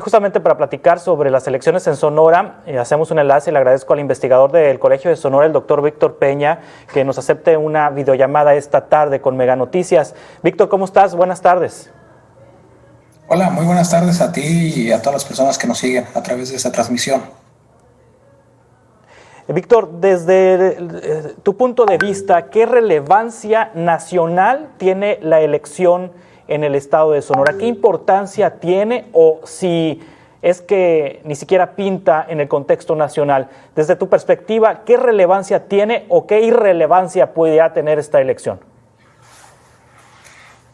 Justamente para platicar sobre las elecciones en Sonora, hacemos un enlace y le agradezco al investigador del Colegio de Sonora, el doctor Víctor Peña, que nos acepte una videollamada esta tarde con Mega Noticias. Víctor, ¿cómo estás? Buenas tardes. Hola, muy buenas tardes a ti y a todas las personas que nos siguen a través de esta transmisión. Víctor, desde tu punto de vista, ¿qué relevancia nacional tiene la elección en el estado de Sonora? ¿Qué importancia tiene o si es que ni siquiera pinta en el contexto nacional? Desde tu perspectiva, ¿qué relevancia tiene o qué irrelevancia pudiera tener esta elección?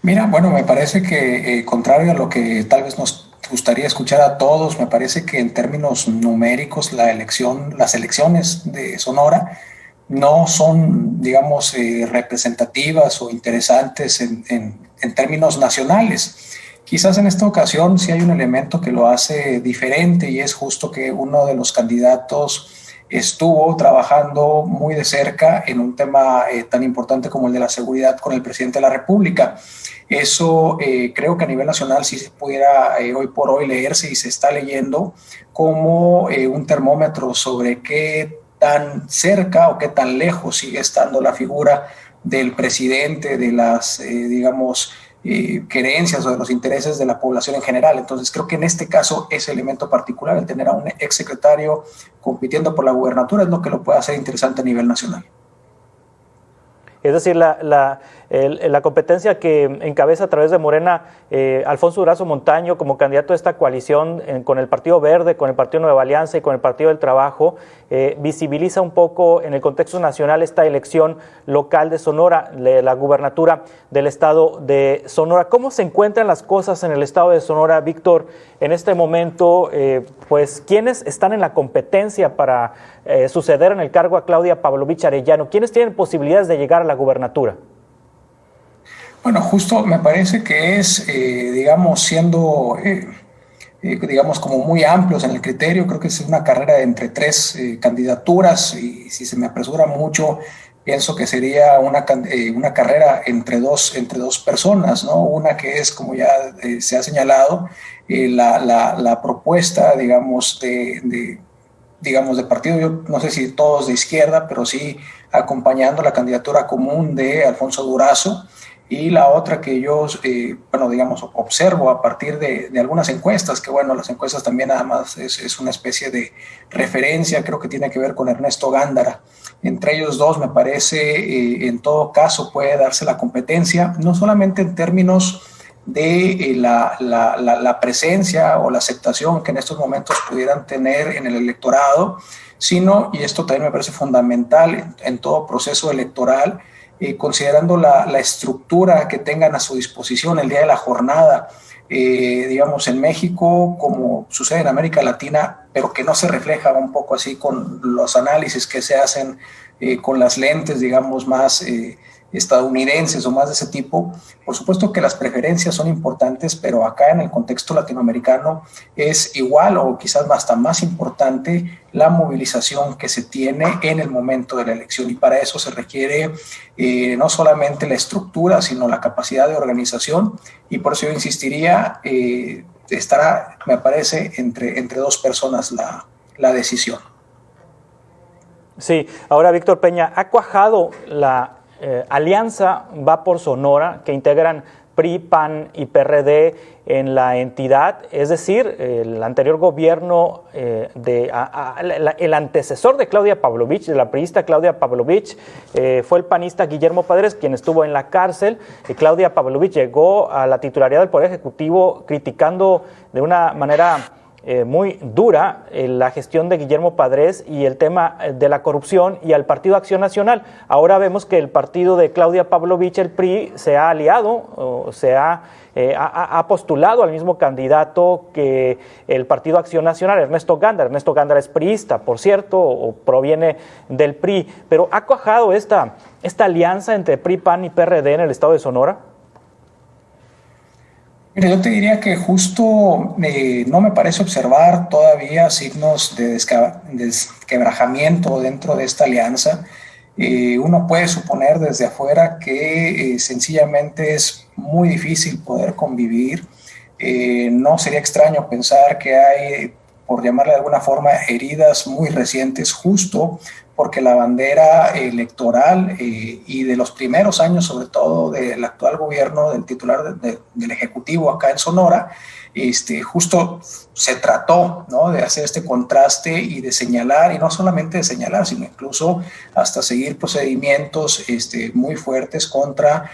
Mira, bueno, me parece que contrario a lo que tal vez nos gustaría escuchar a todos, me parece que en términos numéricos las elecciones de Sonora no son, digamos, representativas o interesantes en términos nacionales. Quizás en esta ocasión sí hay un elemento que lo hace diferente y es justo que uno de los candidatos estuvo trabajando muy de cerca en un tema tan importante como el de la seguridad con el presidente de la República. Eso creo que a nivel nacional sí se pudiera hoy por hoy leerse y se está leyendo como un termómetro sobre qué tan cerca o qué tan lejos sigue estando la figura del presidente de las, digamos, querencias o de los intereses de la población en general. Entonces creo que en este caso ese elemento particular, el tener a un exsecretario compitiendo por la gubernatura, es lo que lo puede hacer interesante a nivel nacional. Es decir, la competencia que encabeza a través de Morena Alfonso Durazo Montaño como candidato de esta coalición con el Partido Verde, con el Partido Nueva Alianza y con el Partido del Trabajo, visibiliza un poco en el contexto nacional esta elección local de Sonora, la gubernatura del estado de Sonora. ¿Cómo se encuentran las cosas en el estado de Sonora, Víctor, en este momento? Pues, ¿quiénes están en la competencia para suceder en el cargo a Claudia Pavlovich Arellano? ¿Quiénes tienen posibilidades de llegar a la gubernatura? Bueno, justo me parece que es, digamos, siendo, digamos, como muy amplios en el criterio. Creo que es una carrera de entre tres candidaturas y si se me apresura mucho, pienso que sería una carrera entre dos personas, ¿no? Una que es, como ya se ha señalado, la propuesta, digamos, digamos, de partido, yo no sé si todos de izquierda, pero sí acompañando la candidatura común de Alfonso Durazo, y la otra que yo, bueno, digamos, observo a partir de algunas encuestas, que bueno, las encuestas también nada más es una especie de referencia, creo que tiene que ver con Ernesto Gándara. Entre ellos dos, me parece, en todo caso puede darse la competencia, no solamente en términos de la presencia o la aceptación que en estos momentos pudieran tener en el electorado, sino, y esto también me parece fundamental en todo proceso electoral, considerando la estructura que tengan a su disposición el día de la jornada, digamos, en México, como sucede en América Latina, pero que no se refleja un poco así con los análisis que se hacen con las lentes, digamos, más estadounidenses o más de ese tipo. Por supuesto que las preferencias son importantes, pero acá en el contexto latinoamericano es igual o quizás hasta más importante la movilización que se tiene en el momento de la elección, y para eso se requiere no solamente la estructura, sino la capacidad de organización, y por eso yo insistiría, estará, me parece, entre dos personas la decisión. Sí, ahora Víctor Peña, ha cuajado la alianza Va por Sonora, que integran PRI, PAN y PRD en la entidad, es decir, el anterior gobierno, el antecesor de Claudia Pavlovich, de la priista Claudia Pavlovich, fue el panista Guillermo Padres, quien estuvo en la cárcel. Claudia Pavlovich llegó a la titularidad del Poder Ejecutivo criticando de una manera muy dura la gestión de Guillermo Padres y el tema de la corrupción, y al Partido Acción Nacional. Ahora vemos que el partido de Claudia Pavlovich, el PRI, se ha aliado, o ha postulado al mismo candidato que el Partido Acción Nacional, Ernesto Gándara. Ernesto Gándara es priista, por cierto, o proviene del PRI, pero ¿ha cuajado esta alianza entre PRI, PAN y PRD en el estado de Sonora? Mira, yo te diría que justo no me parece observar todavía signos de desquebrajamiento dentro de esta alianza. Uno puede suponer desde afuera que sencillamente es muy difícil poder convivir No sería extraño pensar que hay, por llamarle de alguna forma, heridas muy recientes, justo porque la bandera electoral y de los primeros años, sobre todo del actual gobierno, del titular del Ejecutivo acá en Sonora, justo se trató, ¿no?, de hacer este contraste y de señalar, y no solamente de señalar, sino incluso hasta seguir procedimientos muy fuertes contra,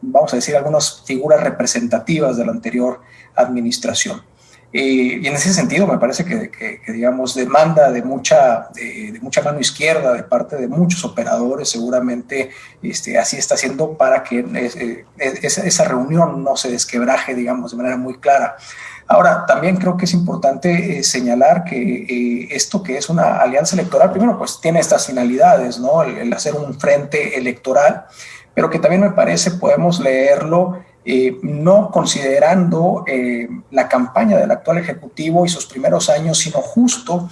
vamos a decir, algunas figuras representativas de la anterior administración. Y en ese sentido me parece que digamos, demanda de mucha mano izquierda de parte de muchos operadores, seguramente así está haciendo para que esa reunión no se desquebraje, digamos, de manera muy clara. Ahora, también creo que es importante señalar que esto que es una alianza electoral, primero, pues tiene estas finalidades, ¿no? El hacer un frente electoral, pero que también me parece podemos leerlo no considerando la campaña del actual Ejecutivo y sus primeros años, sino justo,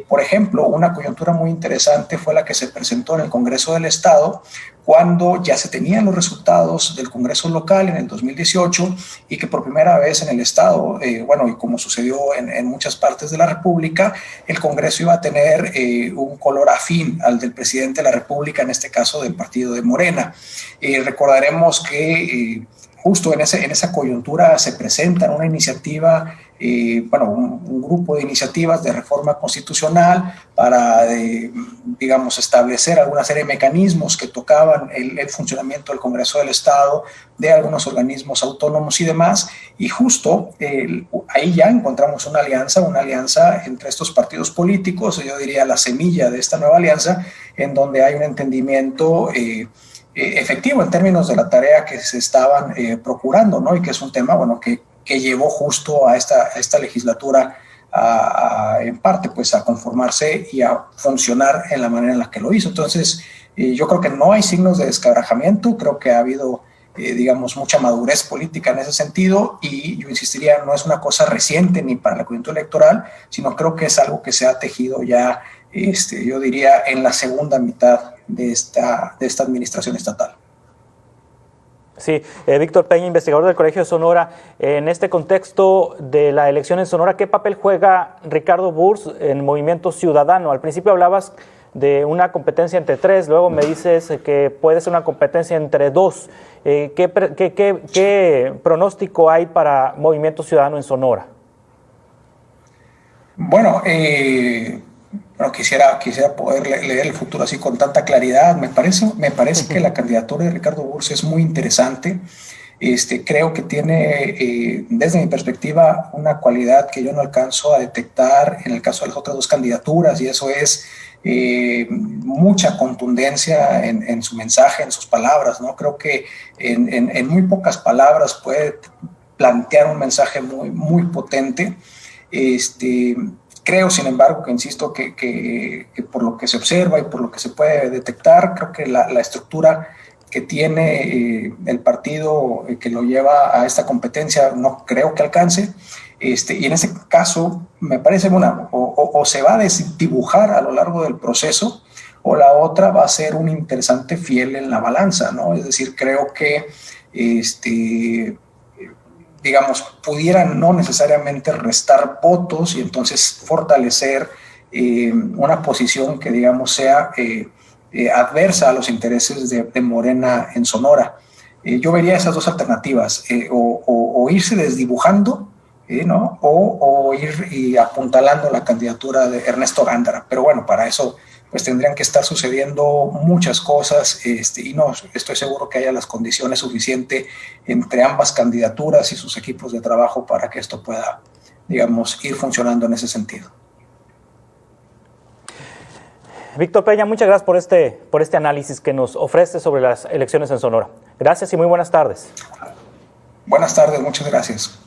por ejemplo, una coyuntura muy interesante fue la que se presentó en el Congreso del Estado, cuando ya se tenían los resultados del Congreso local en el 2018 y que por primera vez en el Estado, bueno, y como sucedió en muchas partes de la República, el Congreso iba a tener un color afín al del presidente de la República, en este caso del partido de Morena. Recordaremos que justo en esa coyuntura se presenta una iniciativa, un grupo de iniciativas de reforma constitucional para, digamos, establecer alguna serie de mecanismos que tocaban el funcionamiento del Congreso del Estado, de algunos organismos autónomos y demás, y justo ahí ya encontramos una alianza entre estos partidos políticos, yo diría la semilla de esta nueva alianza, en donde hay un entendimiento efectivo en términos de la tarea que se estaban procurando, ¿no? Y que es un tema, bueno, que llevó justo a esta legislatura en parte, pues, a conformarse y a funcionar en la manera en la que lo hizo. Entonces, yo creo que no hay signos de desquebrajamiento, creo que ha habido, digamos, mucha madurez política en ese sentido, y yo insistiría, no es una cosa reciente ni para la coyuntura electoral, sino creo que es algo que se ha tejido ya, yo diría, en la segunda mitad de esta administración estatal. Sí, Víctor Peña, investigador del Colegio de Sonora. En este contexto de la elección en Sonora, ¿qué papel juega Ricardo Burs en Movimiento Ciudadano? Al principio hablabas de una competencia entre tres, luego me dices que puede ser una competencia entre dos. ¿Qué pronóstico hay para Movimiento Ciudadano en Sonora? Bueno, quisiera poder leer el futuro así con tanta claridad. Me parece que la candidatura de Ricardo Burs es muy interesante. Creo que tiene, desde mi perspectiva, una cualidad que yo no alcanzo a detectar en el caso de las otras dos candidaturas, y eso es mucha contundencia en su mensaje, en sus palabras, ¿no? Creo que en muy pocas palabras puede plantear un mensaje muy, muy potente. Creo, sin embargo, que insisto que por lo que se observa y por lo que se puede detectar, creo que la estructura que tiene el partido que lo lleva a esta competencia no creo que alcance. Y en ese caso, me parece o se va a desdibujar a lo largo del proceso, o la otra va a ser un interesante fiel en la balanza, ¿no? Es decir, creo que digamos, pudieran no necesariamente restar votos y entonces fortalecer una posición que, digamos, sea adversa a los intereses de Morena en Sonora. Yo vería esas dos alternativas, o irse desdibujando, ¿no? O ir y apuntalando la candidatura de Ernesto Gándara. Pero bueno, para eso pues tendrían que estar sucediendo muchas cosas, y no estoy seguro que haya las condiciones suficientes entre ambas candidaturas y sus equipos de trabajo para que esto pueda, digamos, ir funcionando en ese sentido. Víctor Peña, muchas gracias por este análisis que nos ofrece sobre las elecciones en Sonora. Gracias y muy buenas tardes. Buenas tardes, muchas gracias.